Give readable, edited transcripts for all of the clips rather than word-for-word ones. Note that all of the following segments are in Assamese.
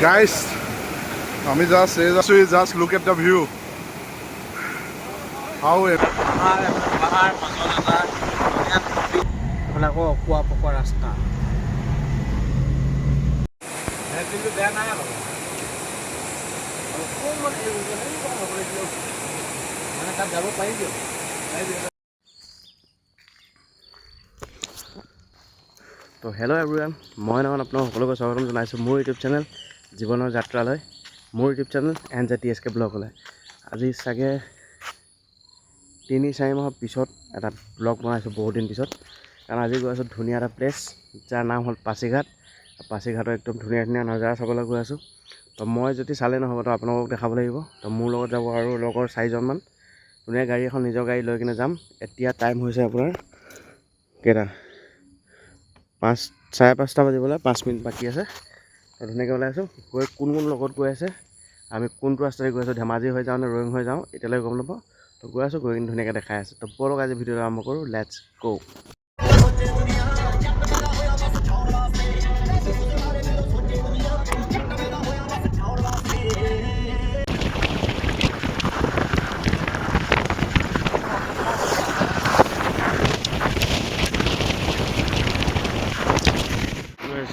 Guys, আমি just look at the view. How it? ৰাস্তা যাব পাৰিব তো হেল্ল' এভৰিৱান মই নহয় আপোনাক সকলোকে স্বাগতম জনাইছোঁ মোৰ ইউটিউব চেনেল জীৱনৰ যাত্ৰালৈ মোৰ ইউটিউব চেনেল NJTSK ব্লগলৈ আজি চাগে 3-4 মাহৰ পিছত এটা ব্লগ বনাইছোঁ বহুত দিন পিছত কাৰণ আজি গৈ আছোঁ ধুনীয়া এটা প্লেচ যাৰ নাম হ'ল পাছিঘাট পাছিঘাটৰ একদম ধুনীয়া ধুনীয়া নজাৰা চাবলৈ গৈ আছোঁ তো মই যদি চালে নহ'ব তো আপোনালোকক দেখাব লাগিব তো মোৰ লগত যাব আৰু লগৰ 4জনমান ধুনীয়া গাড়ী এখন নিজৰ গাড়ী লৈ কিনে যাম এতিয়া টাইম হৈছে আপোনাৰ কেইটা 5:30 বাজিবলৈ 5 মিনিট বাকী আছে তো ধুনীয়াকৈ ওলাই আছোঁ গৈ কোন কোন লগত গৈ আছে আমি কোনটো ৰাস্তাৰে গৈ আছোঁ ধেমাজি হৈ যাওঁ নে ৰয়িং হৈ যাওঁ এতিয়ালৈ গম নাপাওঁ তো গৈ আছোঁ গৈ কিনে ধুনীয়াকৈ দেখাই আছোঁ তো ব'লক আজি ভিডিঅ'টো আৰম্ভ কৰোঁ লেটছ গ'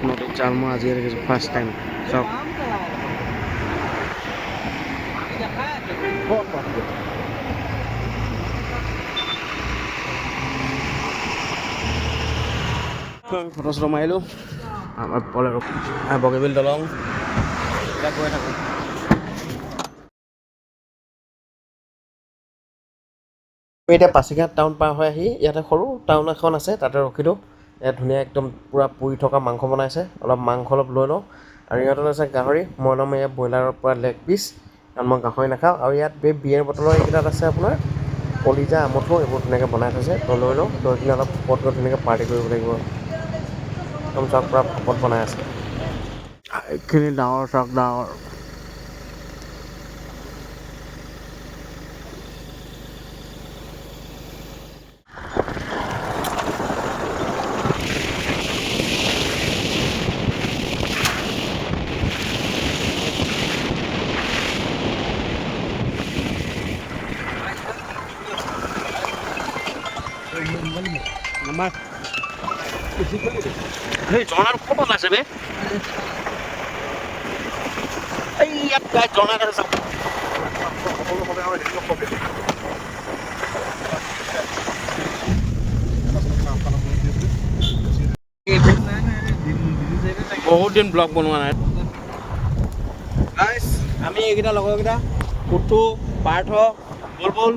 নদীত জাল মই আজিয়ে দেখিছোঁ ফাৰ্ষ্ট টাইম চাওক ফটো চটো মাৰিলোঁ আমাৰ বগীবিল দলং এতিয়া গৈ থাকোঁ এতিয়া পাছিঘাট টাউন পাৰ হৈ আহি ইয়াতে সৰু টাউন এখন আছে তাতে ৰখিলোঁ ইয়াত ধুনীয়া একদম পূৰা পুৰি থকা মাংস বনাইছে অলপ মাংস অলপ লৈ লওঁ আৰু ইয়াত আছে গাহৰি মই ল'ম ইয়াত ব্ৰইলাৰৰ পৰা লেগ পিচ কাৰণ মই গাহৰি নাখাওঁ আৰু ইয়াত বিয়েৰ বটলৰ এইকেইটাত আছে আপোনাৰ কলিজা আমঠু এইবোৰ ধুনীয়াকৈ বনাই থৈছে তো লৈ লওঁ লৈ কিনে অলপ ভকত গৈ ধুনীয়াকৈ পাৰ্টি কৰিব লাগিব একদম চাওক পূৰা ভকত বনাই আছে এইখিনি ডাঙৰ চাওক ডাঙৰ আমাৰ এই জনাৰ ক'ত আছে বে এই ইয়াত গাই জনাৰ আছে চাওক বহুত দিন ব্লগ বনোৱা নাই আমি এইকেইটা লগৰকেইটা কুটু পাৰ্থ বুলবুল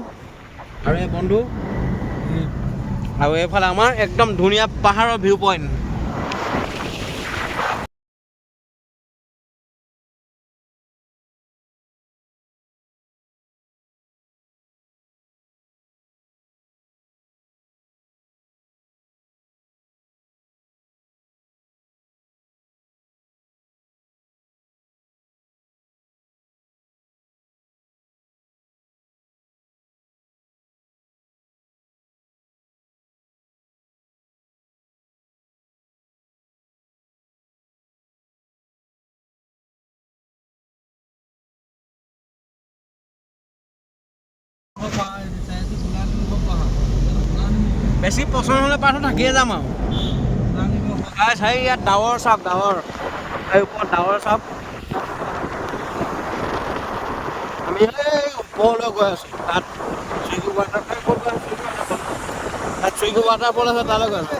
আৰু এই বন্ধু আৰু এইফালে আমাৰ একদম ধুনীয়া পাহাৰৰ ভিউ পইণ্ট বেছি পচন্দ হ'লে পাৰ্থ থাকিয়ে যাম আৰু চাই ইয়াত ডাৱৰ চাওক ডাৱৰ এই ওপৰত ডাৱৰ চাওক আমি এই ওপৰলৈ গৈ আছোঁ তাত চুইগু ৱাটাৰফল আছে তালৈ গৈ আছোঁ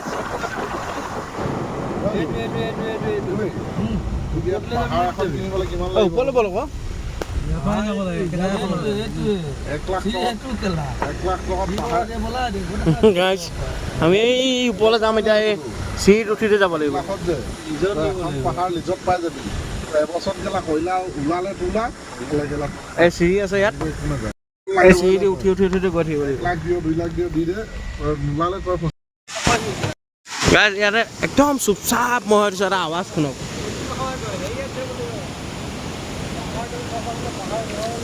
ওপৰলৈ ব'ল আকৌ আমি এই ওপৰলৈ যাম এতিয়া এই চিৰিত উঠিতে যাব লাগিব এই চিৰি আছে ইয়াত এই চিৰিত উঠি গৈ থাকিব ইয়াতে একদম চুপচাপ মই দিছোঁ এটা আৱাজ শুনক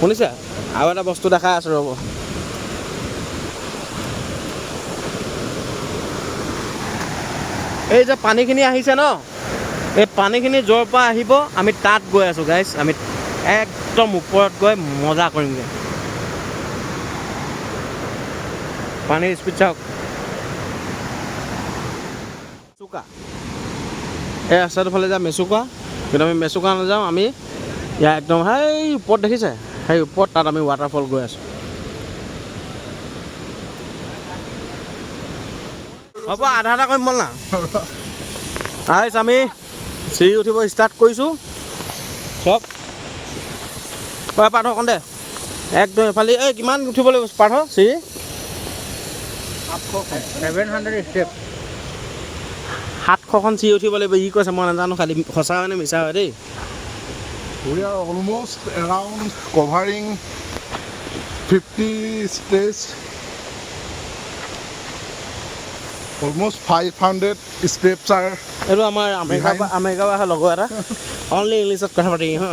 শুনিছা আৰু এটা বস্তু দেখাই আছোঁ ৰ'ব এই যে পানীখিনি আহিছে ন এই পানীখিনি য'ৰ পৰা আহিব আমি তাত গৈ আছোঁ গাইজ। আমি একদম ওপৰত গৈ মজা কৰিমগৈ। পানীৰ স্পীড চাওক। মেচুকা এই ৰাস্তাটোৰ ফালে যাম মেচুকা, কিন্তু আমি মেচুকা নাযাওঁ। আমি ইয়াৰ একদম সেই ওপৰত দেখিছে, সেই ওপৰত তাত আমি ৱাটাৰফল গৈ আছোঁ। হ'ব আধা আধা কৰিম ব'ল না। আইছ আমি চিৰি উঠিব ষ্টাৰ্ট কৰিছোঁ চব। পাৰ্থ অকণ দে একদম এফালে। এই কিমান উঠিব লাগিব পাৰ্থ চিৰি? 700 ষ্টেপ। 700খন চিৰি উঠিব লাগিব। ই কৈছে মই নাজানো, খালি সঁচা হয় নে মিছা হয় দেই। We are almost around covering 50 stages. Almost 500 steps are. এইটো আমাৰ আমেৰিকাৰ পৰা অহা লগৰ এটা অনলি ইংলিছত কথা পাতি হা।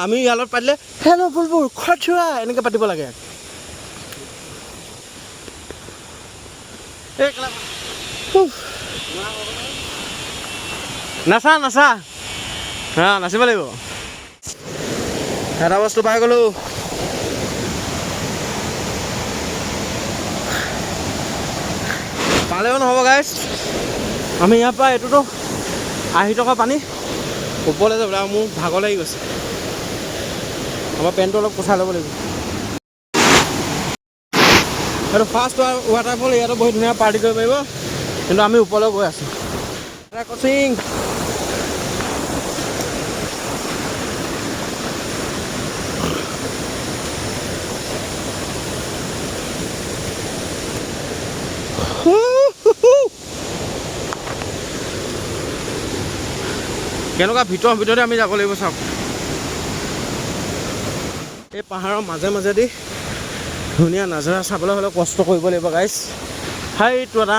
আমি ইয়াৰ লগত পাতিলে হেল্ল' বুলবুল খোৱা এনেকৈ পাতিব লাগে। নাচা নাচা হা, নাচিব লাগিব। এটা বস্তু পাই গ'লোঁ। পালেও নহ'ব গাইজ, আমি ইয়াৰ পৰা এইটোতো 80 টকা পানী ওপৰলৈ যাবলৈ। আৰু মোৰ ভাগৰ লাগি গৈছে। আমাৰ পেণ্টটো অলপ কোচাই ল'ব লাগিব। এইটো ফাৰ্ষ্ট ৱাটাৰফল। ইয়াতো বহুত ধুনীয়া পাৰ্টি কৰিব পাৰিব, কিন্তু আমি ওপৰলৈ গৈ আছোঁ। কচিং কেনেকুৱা ভিতৰতে আমি যাব লাগিব চাওক। এই পাহাৰৰ মাজে মাজেদি ধুনীয়া নাজাৰা চাবলৈ হ'লে কষ্ট কৰিব লাগিব গাইজ। সেইটো এটা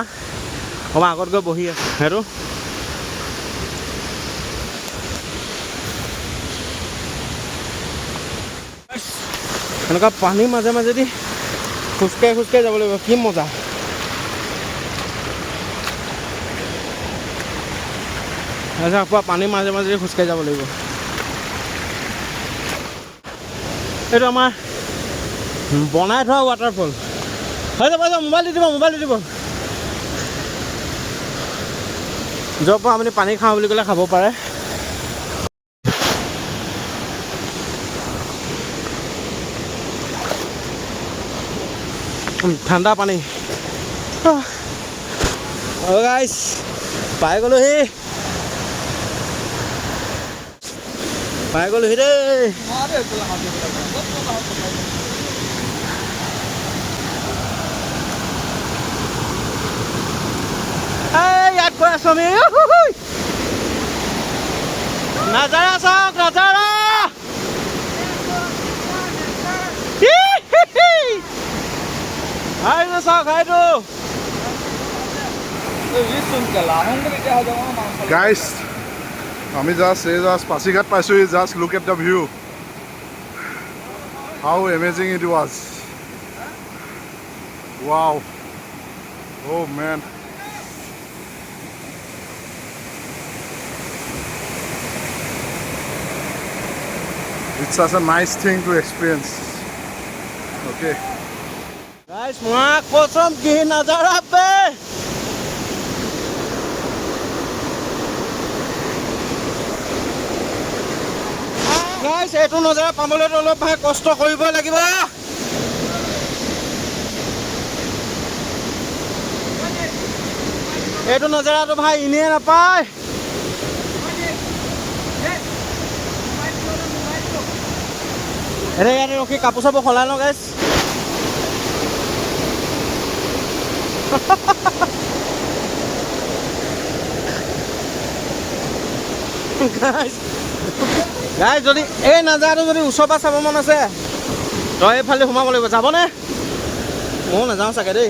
অকণমান আগত গৈ বহি আছে। সেইটো এনেকুৱা পানীৰ মাজে মাজেদি খোজকাঢ়ি খোজকাঢ়ি যাব লাগিব। কি মজা। পুৰা পানীৰ মাজে মাজে খোজকাঢ়ি যাব লাগিব। এইটো আমাৰ বনাই থোৱা ৱাটাৰফল। হৈ যাব মোবাইল দি দিব, মোবাইল দি দিব। য'ৰ পৰা আপুনি পানী খাওঁ বুলি ক'লে খাব পাৰে। ঠাণ্ডা পানী। গাইছ পাই গ'লোহি, পাই গ'লোহি দেই। ইয়াত গৈ আছোঁ আমি। নাজাৰা চাওক, নাজাৰা। সেইটো চাওক, সেইটো Guys, আমি just পাছিঘাট পাইছোঁহি। Just look at the view. How amazing it was. Wow. Oh man. It's such a nice thing to experience. Okay. Guys, mga kosong ginazarap eh. Guys, এইটো নজাৰা পাবলৈ অলপ ভাই কষ্ট কৰিব লাগিব। এইটো নজাৰাটো ভাই এনেই নাপায়। এনে ইয়াতে ৰখি কাপোৰ চাপোৰ সলাই লওঁ গাইছ। গাইছ যদি এই নাজাৰাটো যদি ওচৰৰ পৰা চাব মন আছে তই এইফালে সোমাব লাগিব। যাবনে? ময়ো নাযাওঁ চাগে দেই।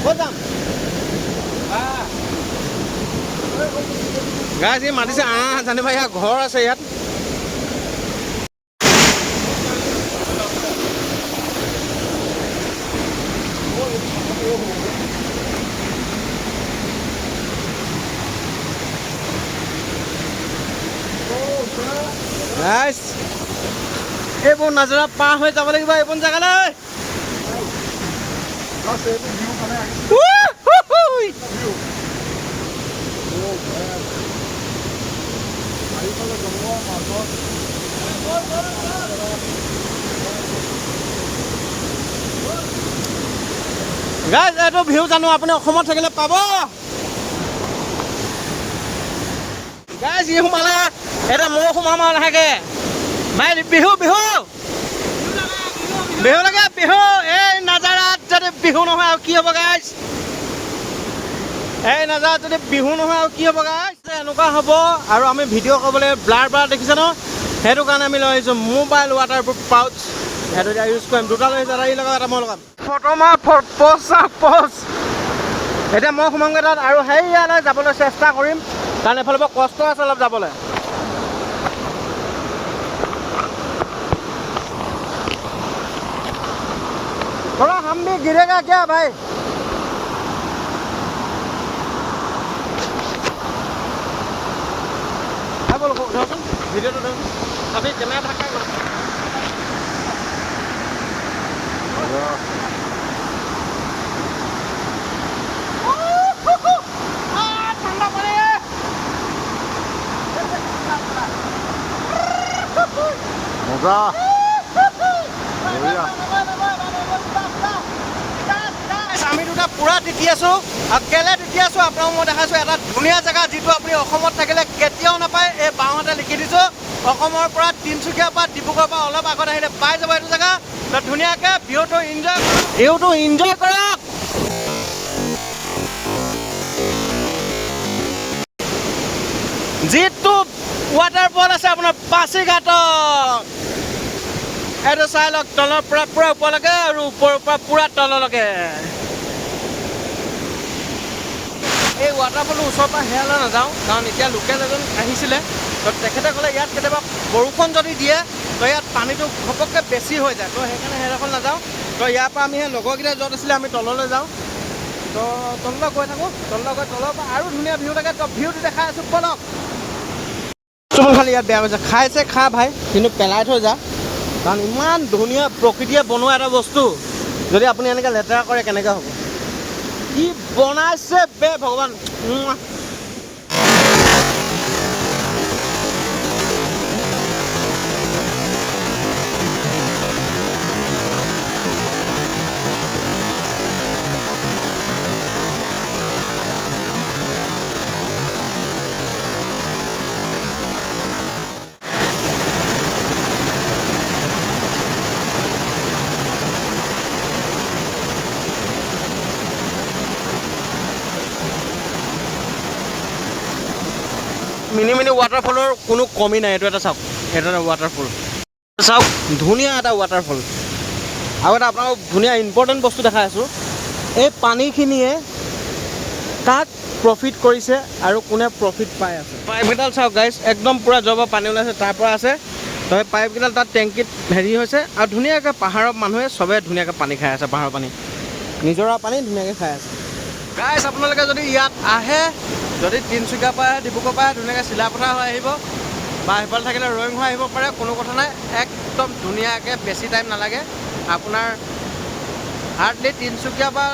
ক'ত যাম? গাইজ ই মাতিছে জানিবা ইয়াৰ ঘৰ আছে ইয়াত। গাইজ এইবোৰ নাজাৰা পাৰ হৈ যাব লাগিব এইবোৰ জেগালৈ। গাইজ এইটো ভিউ জানো আপুনি অসমত থাকিলে পাব। গাইজ ই সোমালে এটা মৌ সোমাম আৰু লাহেকে ভাই। বিহু বিহু বিহু লাগে বিহু। এই নাজাৰাত যদি বিহু নহয় আৰু কি হ'ব গাইজ? এই নাজাৰাত যদি বিহু নহয় আৰু কি হ'ব গাইজ? এনেকুৱা হ'ব আৰু আমি ভিডিঅ' কৰিবলৈ ব্লাৰ ব্লাৰ দেখিছে ন, সেইটো কাৰণে আমি লৈ আহিছোঁ মোবাইল ৱাটাৰপ্ৰুফ পাউচ। সেইটো এতিয়া ইউজ কৰিম। দুটা লৈ আহিছোঁ, এটা ই লগাম এটা মই লগাম। ফটো মাৰ প'জ। এতিয়া মই সোমামগৈ তাত আৰু সেইয়ালৈ যাবলৈ চেষ্টা কৰিম, কাৰণ এফালৰ পৰা কষ্ট আছে অলপ যাবলৈ। थोड़ा हम भी गिरेगा क्या भाई? बोलो वीडियो तो अभी कैमरा ढका ठंडा पानी मजा আমি দুটা পুৰা তিতি আছোঁ। আৰু কেলে তিতি আছোঁ আপোনাক মই দেখাইছোঁ এটা ধুনীয়া জেগা, যিটো আপুনি অসমত থাকিলে কেতিয়াও নাপায়। এই বাওঁহাতে লিখি দিছোঁ, অসমৰ পৰা তিনিচুকীয়াৰ পৰা ডিব্ৰুগড়ৰ পৰা অলপ আগত আহিলে পাই যাব এইটো জেগা। ধুনীয়াকৈ ভিউটো এনজয় কৰক। যিটো ৱাটাৰফল আছে আপোনাৰ পাছিঘাটত, এইটো চাই লওক। তলৰ পৰা পুৰা ওপৰলৈকে আৰু ওপৰৰ পৰা পুৰা তললৈকে। এই ৱাটাৰফলটো ওচৰৰ পৰা সেয়ালৈ নাযাওঁ, কাৰণ এতিয়া লোকেল এজন আহিছিলে, তো তেখেতে ক'লে ইয়াত কেতিয়াবা বৰষুণ যদি দিয়ে তো ইয়াত পানীটো ঘপককৈ বেছি হৈ যায়, তো সেইকাৰণে সেইডোখৰ নাযাওঁ। তো ইয়াৰ পৰা আমি সেই লগৰকেইটা য'ত আছিলে আমি তললৈ যাওঁ। তো তললৈ গৈ থাকোঁ, তললৈ গৈ তলৰ পৰা আৰু ধুনীয়া ভিউ লাগে। তো ভিউটো দেখাই আছোঁ, বলক। খালি ইয়াত বেয়া হৈছে, খাইছে খা ভাই, কিন্তু পেলাই থৈ যা, কাৰণ ইমান ধুনীয়া প্ৰকৃতিয়ে বনোৱা এটা বস্তু যদি আপুনি এনেকৈ লেতেৰা কৰে কেনেকৈ হ'ব? কি বনাইছে বে ভগৱান। মিনি মিনি ৱাটাৰফলৰ কোনো কমি নাই। এইটো এটা চাওক, এইটো এটা ৱাটাৰফল চাওক, ধুনীয়া এটা ৱাটাৰফল। আৰু এটা আপোনালোকক ধুনীয়া ইম্পৰ্টেণ্ট বস্তু দেখাই আছোঁ, এই পানীখিনিয়ে তাক প্ৰফিট কৰিছে আৰু কোনে প্ৰফিট পাই আছে। পাইপকেইডাল চাওক গাইজ, একদম পূৰা য'ৰ পৰা পানী ওলাইছে তাৰ পৰা আছে। তো সেই পাইপকেইডাল তাত টেংকিত হেৰি হৈছে, আৰু ধুনীয়াকৈ পাহাৰৰ মানুহে চবে ধুনীয়াকৈ পানী খাই আছে। পাহাৰৰ পানী, নিজৰা পানী ধুনীয়াকৈ খাই আছে। গাইজ আপোনালোকে যদি ইয়াত আহে, যদি তিনিচুকীয়াৰ পৰা ডিব্ৰুগড়ৰ পৰা ধুনীয়াকৈ চিলাপথাৰ হৈ আহিব, বা সেইফালে থাকিলে ৰয়িং হৈ আহিব পাৰে, কোনো কথা নাই। একদম ধুনীয়াকৈ, বেছি টাইম নালাগে আপোনাৰ। হাৰ্ডলি তিনিচুকীয়া বা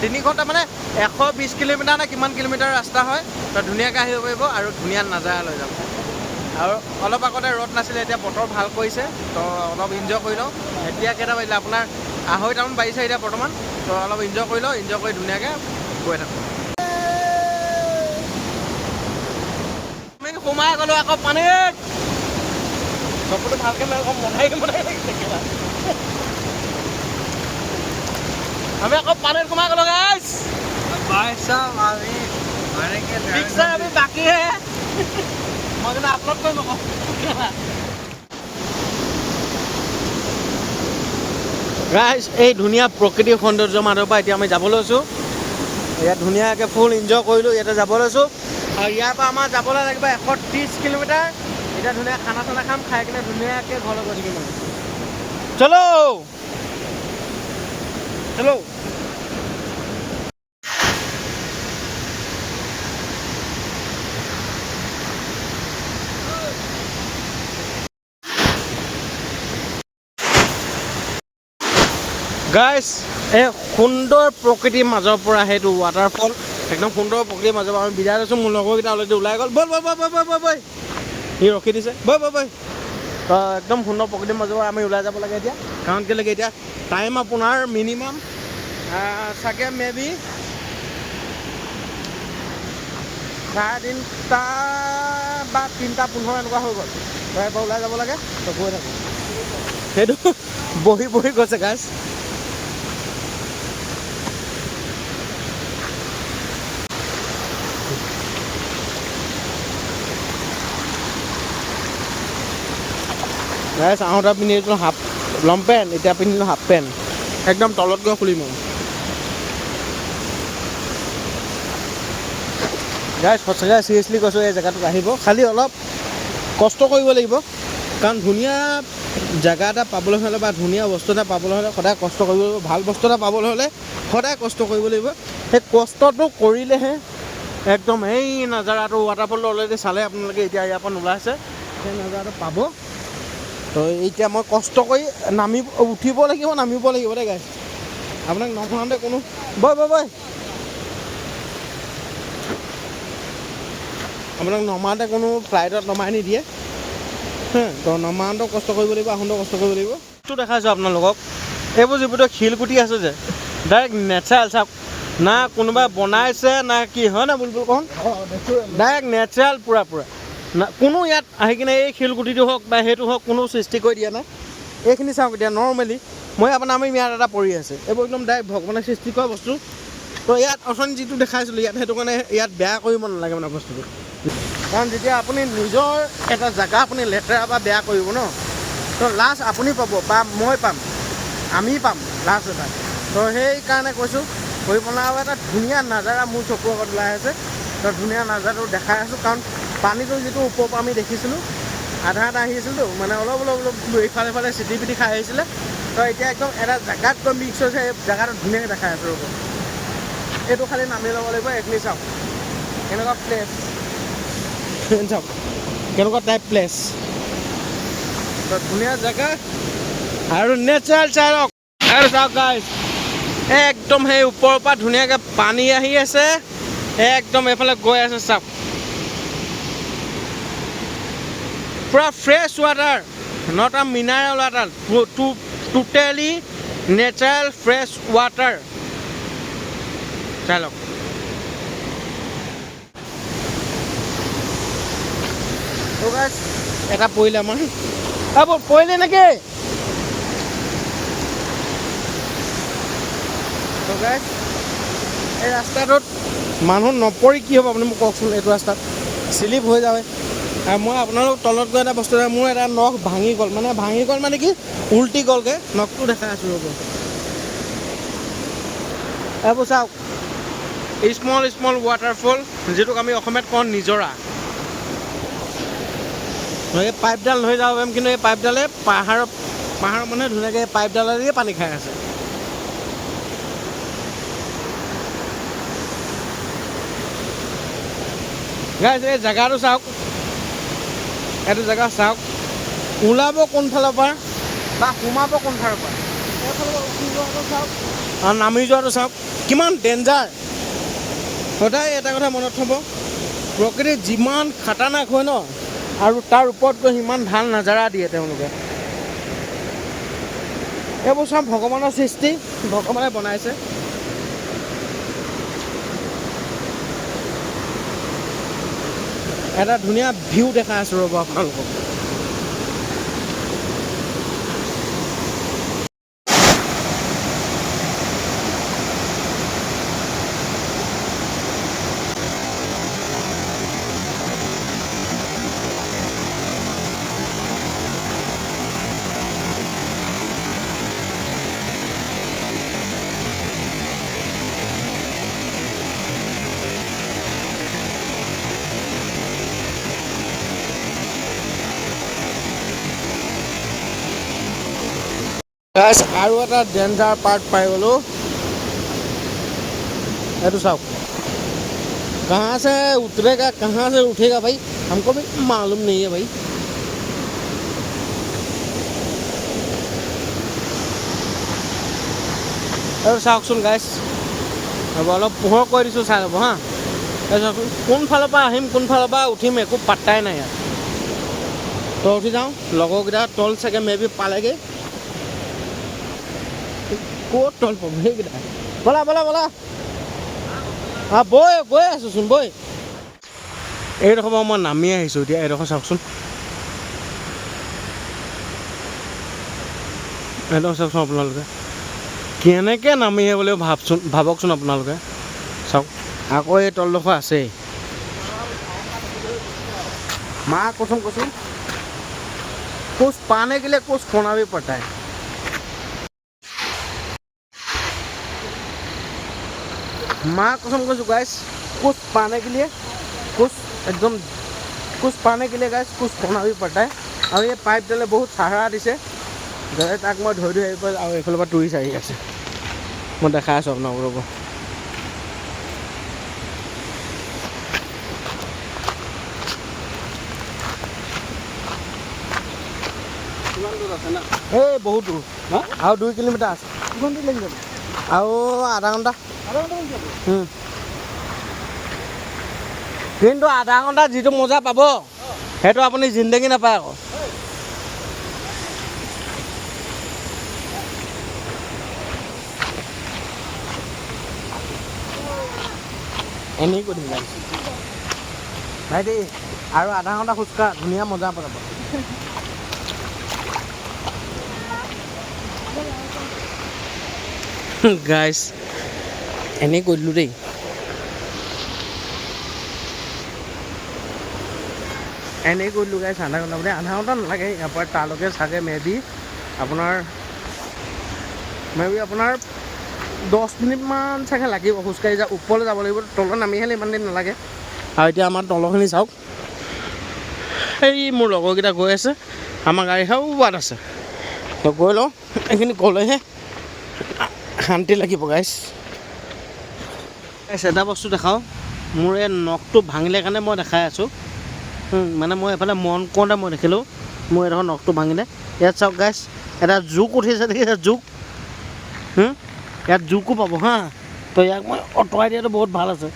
3 ঘণ্টা, মানে 120 কিলোমিটাৰ নে কিমান কিলোমিটাৰ ৰাস্তা হয়। তো ধুনীয়াকৈ আহিব পাৰিব আৰু ধুনীয়া নাজাৰা লৈ যাব। আৰু অলপ আগতে ৰ'দ নাছিলে, এতিয়া বতৰ ভাল কৰিছে, তো অলপ এনজয় কৰি লওঁ। এতিয়া কেইটা বাজিলে আপোনাৰ 2:30মান বাজিছে এতিয়া বৰ্তমান। তো অলপ এনজয় কৰি লওঁ, এনজয় কৰি ধুনীয়াকৈ গৈ থাকোঁ। আমি সোমাই গ'লোঁ আকৌ পানীত। চকুটো ভালকৈ লৈ আকৌ মনাই থাকিবা। আমি আকৌ পানীত সোমাই গ'লোঁ গাইজ। পিকচাৰ আমি বাকীহে, মই কিন্তু আপলোড কৰিম আকৌ। গাইজ এই ধুনীয়া প্ৰকৃতিৰ সৌন্দৰ্য মাজৰ পৰা এতিয়া আমি যাব লৈছোঁ। ইয়াত ধুনীয়াকৈ ফুল এনজয় কৰিলোঁ, ইয়াতে যাব লৈছোঁ। আৰু ইয়াৰ পৰা আমাৰ যাবলৈ লাগিব 130 কিলোমিটাৰ। এতিয়া ধুনীয়া খানা চানা খাম, খাই কিনে ধুনীয়াকৈ ঘৰলৈ গৈ থাকিম আৰু। চলো চলো। গাইছ, এই সুন্দৰ প্ৰকৃতিৰ মাজৰ পৰা সেইটো ৱাটাৰফল, একদম সুন্দৰ প্ৰকৃতিৰ মাজৰ পৰা আমি বিদায় লৈছোঁ। মোৰ লগৰকেইটা অলৰেডি ওলাই গ'ল। ব'ল ব'ল ব'ল ব'ল ব'ল ব'ল, সি ৰখি দিছে। ব'ল ব'ল ব'ল। একদম সুন্দৰ প্ৰকৃতিৰ মাজৰ পৰা আমি ওলাই যাব লাগে এতিয়া। কাৰণ কেলৈকে এতিয়া টাইম আপোনাৰ মিনিমাম চাগে মেবি 3:30 বা 3:15 এনেকুৱা হৈ গ'ল। তাৰ পৰা ওলাই যাব লাগে, তো গৈ থাকোঁ। সেইটো বহি বহি গৈছে গাইছ। গাইছ আহোঁতে পিন্ধিছিলোঁ হাফ লং পেণ্ট, এতিয়া পিন্ধিলোঁ হাফ পেণ্ট। একদম তলত গৈ খুলিম আৰু। গাইছ সঁচাকৈ চিৰিয়াছলি কৈছোঁ, এই জেগাটোত আহিব, খালি অলপ কষ্ট কৰিব লাগিব। কাৰণ ধুনীয়া জেগা এটা পাবলৈ হ'লে বা ধুনীয়া বস্তু এটা পাবলৈ হ'লে সদায় কষ্ট কৰিব লাগিব। ভাল বস্তু এটা পাবলৈ হ'লে সদায় কষ্ট কৰিব লাগিব। সেই কষ্টটো কৰিলেহে একদম এই নাজাৰাটো, ৱাটাৰফলটো অলৰেডি চালে আপোনালোকে, এতিয়া ইয়াৰ পৰা নোলাইছে, সেই নাজাৰাটো পাব। তো এতিয়া মই কষ্ট কৰি উঠিব লাগিব, নামিব লাগিব দেই গাইছ। আপোনাক নমৰাওঁতে কোনো বই বই বই আপোনাক নমাওঁতে কোনো ফ্লাইটত নমাই নিদিয়ে। তো নমাওঁতেও কষ্ট কৰিব লাগিব, আহোঁতেও কষ্ট কৰিব লাগিব। এইটো দেখাইছোঁ আপোনালোকক, এইবোৰ যিবোৰ শিলগুটি আছে যে, ডাইৰেক্ট নেচাৰেল। চাওক, না কোনোবাই বনাইছে না কি, হয় না বুলবুল কওঁ, ডাইৰেক্ট নেচাৰেল পূৰা পূৰা। না কোনো ইয়াত আহি কিনে এই শিলগুটিটো হওক বা সেইটো হওক কোনো সৃষ্টি কৰি দিয়া নাই। এইখিনি চাওক এতিয়া নৰ্মেলি আমি ইয়াত এটা পৰি আছে, এইবোৰ একদম ডাইৰেক্ট ভগৱানে সৃষ্টি কৰা বস্তু। তো ইয়াত অথনি যিটো দেখাইছিলোঁ ইয়াত, সেইটো কাৰণে ইয়াত বেয়া কৰিব নালাগে মানে বস্তুটো। কাৰণ যেতিয়া আপুনি নিজৰ এটা জেগা আপুনি লেতেৰা বা বেয়া কৰিব ন, তো লাষ্ট আপুনি পাব বা মই পাম, আমি পাম লাষ্ট এটা। তো সেইকাৰণে কৈছোঁ কৰি পেলাই আৰু এটা ধুনীয়া নাজাৰা মোৰ চকুৰ আগত ওলাই আছে। তো ধুনীয়া নাজাৰাটো দেখাই আছোঁ, কাৰণ পানীটো যিটো ওপৰৰ পৰা আমি দেখিছিলোঁ আধা আধা আহি আছিলতো, মানে অলপ অলপ অলপ ইফালে ইফালে চিটি পিটি খাই আহিছিলে। তো এতিয়া একদম এটা জেগাত গৈ মিক্স হৈছে, এই জেগাটো ধুনীয়াকৈ দেখাই আছোঁ। ৰ'ব, এইটো খালি নামি ল'ব লাগিব। এইখিনি চাওক কেনেকুৱা প্লেচ, চাওক কেনেকুৱা টাইপ প্লেচ। তো ধুনীয়া জেগা আৰু নেচাৰেল চাওক। আৰু চাওক গাইছ, একদম সেই ওপৰৰ পৰা ধুনীয়াকৈ পানী আহি আছে, একদম এইফালে গৈ আছে। চাওক পূৰা fresh water, not a mineral water, totally natural fresh water. চাই লওক। এটা পৰিলে আমাৰ পৰিলে নেকি? এই ৰাস্তাটোত মানুহ নপৰি কি হ'ব আপুনি মোক কওকচোন। এইটো ৰাস্তাত শ্লিপ হৈ যায়। আৰু মই আপোনালোক তলত গৈ এটা বস্তু, মোৰ এটা নখ ভাঙি গ'ল মানে কি উল্টি গ'লগৈ, নখটো দেখাই আছোঁ। ৰ'ব, এইবোৰ চাওক, স্মল স্মল ৱাটাৰফল, যিটোক আমি অসমীয়াত কওঁ নিজৰা। এই পাইপডাল লৈ যাব পাৰিম, কিন্তু এই পাইপডালে পাহাৰৰ মানুহে ধুনীয়াকৈ এই পাইপডালেৰে পানী খাই আছে। গাইছ এই জেগাটো চাওক, এইটো জেগা চাওক, ওলাব কোনফালৰ পৰা বা সোমাব কোনফালৰ পৰা, এইফালৰ পৰা উঠি যোৱাটো চাওক আৰু নামি যোৱাটো চাওক, কিমান ডেঞ্জাৰ। সদায় এটা কথা মনত থ'ব, প্ৰকৃতি যিমান খাটাৰনাক হয় ন, আৰু তাৰ ওপৰত গৈ সিমান ভাল নাজাৰা দিয়ে তেওঁলোকে। এইবোৰ চব ভগৱানৰ সৃষ্টি, ভগৱানে বনাইছে। এটা ধুনীয়া ভিউ দেখাই আছোঁ ৰ'ব আপোনালোকক। গাইছ আৰু এটা ডেঞ্জাৰ পাৰ্ট পাই গ'লোঁ এইটো চাওক कहाँ से उतरेगा कहाँ से उठेगा भाई हमको भी मालूम नहीं है भाई আৰু চাওকচোন গাইছ হ'ব অলপ পোহৰ কৰি দিছোঁ চাই ল'ব হা চাওকচোন কোনফালৰ পৰা আহিম কোনফালৰ পৰা উঠিম একো পাত্তাই নাই ইয়াত তল উঠি যাওঁ লগৰকেইটা তল চাগে মেবি পালেগৈ ক'ত তল পাব সেইকেইটা ব'লা ব'লা ব'লা বৈ আছোঁচোন বৈ এইডোখৰ পৰা মই নামি আহিছোঁ এতিয়া এইডোখৰ চাওকচোন এইডোখৰ চাওকচোন আপোনালোকে কেনেকৈ নামি আহে বুলি ভাবকচোন আপোনালোকে চাওক আকৌ এই তলডোখৰ আছেই মা কচোন कुछ पाने के लिए कुछ खोना भी पड़ता है माँ कसम गाइस कुछ पाने के लिए कुछ एकदम कुछ पाने के लिए गाइस कुछ खोना भी पड़ता है और ये पाइप डाले बहुत सहारा दिसे गए तक मैं धरी और एफाल टूरिस्ट आई आसे मैं देखा आपको बहुत दूर और 2 किलोमीटर आधा घंटा কিন্তু আধা ঘণ্টা যিটো মজা পাব সেইটো আপুনি জিন্দগী নাপায় আকৌ এনেই কৰি দিম ভাই দেই আৰু আধা ঘণ্টা খোজকাঢ়া ধুনীয়া মজা পাব গাইছ এনেই কৰি দিলোঁ দেই এনেই কৰি দিলোঁ গাইছ আধা ঘণ্টা আধা ঘণ্টা নালাগে ইয়াৰ পৰা তালৈকে চাগে মেবি আপোনাৰ 10 মিনিটমান চাগে লাগিব খোজকাঢ়ি যা ওপৰলৈ যাব লাগিব তলত নামি আহিলে ইমান দিন নালাগে আৰু এতিয়া আমাৰ তলৰখিনি চাওক এই মোৰ লগৰকেইটা গৈ আছে আমাৰ গাড়ী বাট আছে তো গৈ লওঁ এইখিনি গ'লেহে শান্তি লাগিব গাইছ এটা বস্তু দেখাওঁ মোৰ এই নখটো ভাঙিলে কাৰণে মই দেখাই আছোঁ মানে মই এফালে মন কৰোঁতে মই দেখিলোঁ মোৰ এডোখৰ নখটো ভাঙিলে ইয়াত চাওক গাইছ এটা জোক উঠিছে দেখিছে জোক ইয়াত জোকো পাব হা তো ইয়াক মই আঁতৰাই দিয়াটো বহুত ভাল আছে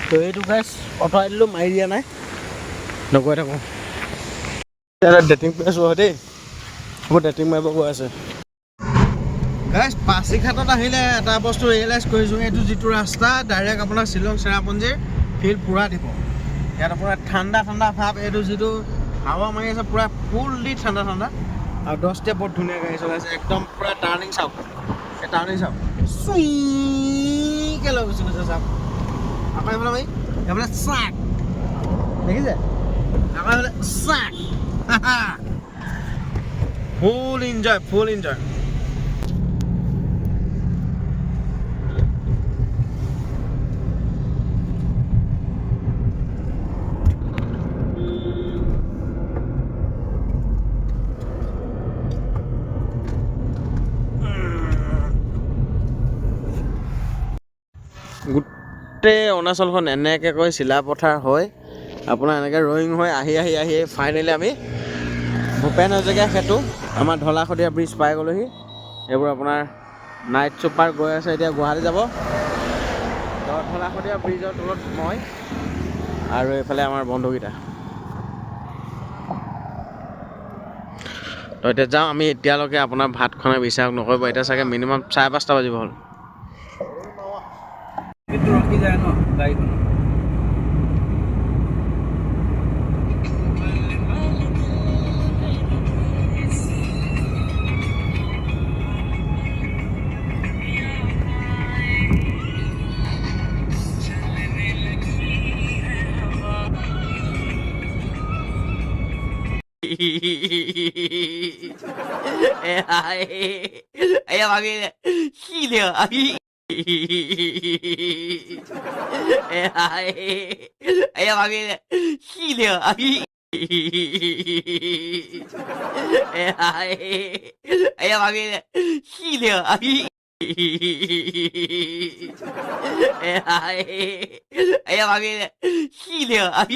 তো এইটো গাইছ আঁতৰাই দিলোঁ মাৰি দিয়া নাই নগৈ থাকোঁ এটা ডেটিং প্লেচ হয় দেই মোৰ ডেটিং মাৰিব গৈ আছে গাইছ পাছিঘাটত আহিলে এটা বস্তু ৰিয়েলাইজ কৰিছোঁ এইটো যিটো ৰাস্তা ডাইৰেক্ট আপোনাৰ শ্বিলং চেৰাপুঞ্জীৰ ফিল পূৰা দিব ইয়াত আপোনাৰ ঠাণ্ডা ভাৱ এইটো যিটো হাৱা মাৰি আছে পূৰা ফুল্লি ঠাণ্ডা আৰু 10 ষ্টেপ বহুত ধুনীয়া গাড়ী চলাইছে একদম পূৰা টাৰ্ণিং চাওক এই টাৰ্ণিং চাওক চুইকৈ লৈ গুচি গৈছে চাওক আকৌ এইফালে চাক দেখিছে আকৌ এইফালে চাক ফুল এনজয় গোটেই অৰুণাচলখন এনেকৈ কৈ চিলাপথাৰ হৈ আপোনাৰ এনেকৈ ৰয়িং হৈ আহি ফাইনেলি আমি ভূপেন হাজৰিকা সেতু আমাৰ ঢলা-শদিয়া ব্ৰিজ পাই গ'লোহি এইবোৰ আপোনাৰ নাইট চুপাৰ গৈ আছে এতিয়া গুৱাহাটী যাব ঢলা-শদিয়া ব্ৰিজৰ তলত মই আৰু এইফালে আমাৰ বন্ধুকেইটা তো এতিয়া যাওঁ আমি এতিয়ালৈকে আপোনাৰ ভাত খোৱা বিশ্বাস নকৰিব এতিয়া চাগে মিনিমাম 5:30 বাজিব হ'ল ৰখি যায় ন গাড়ীখন哎呀，妈逼的，细灵啊！哎呀妈逼，细灵啊！哎呀妈逼，细灵啊！哎呀妈逼，细灵啊！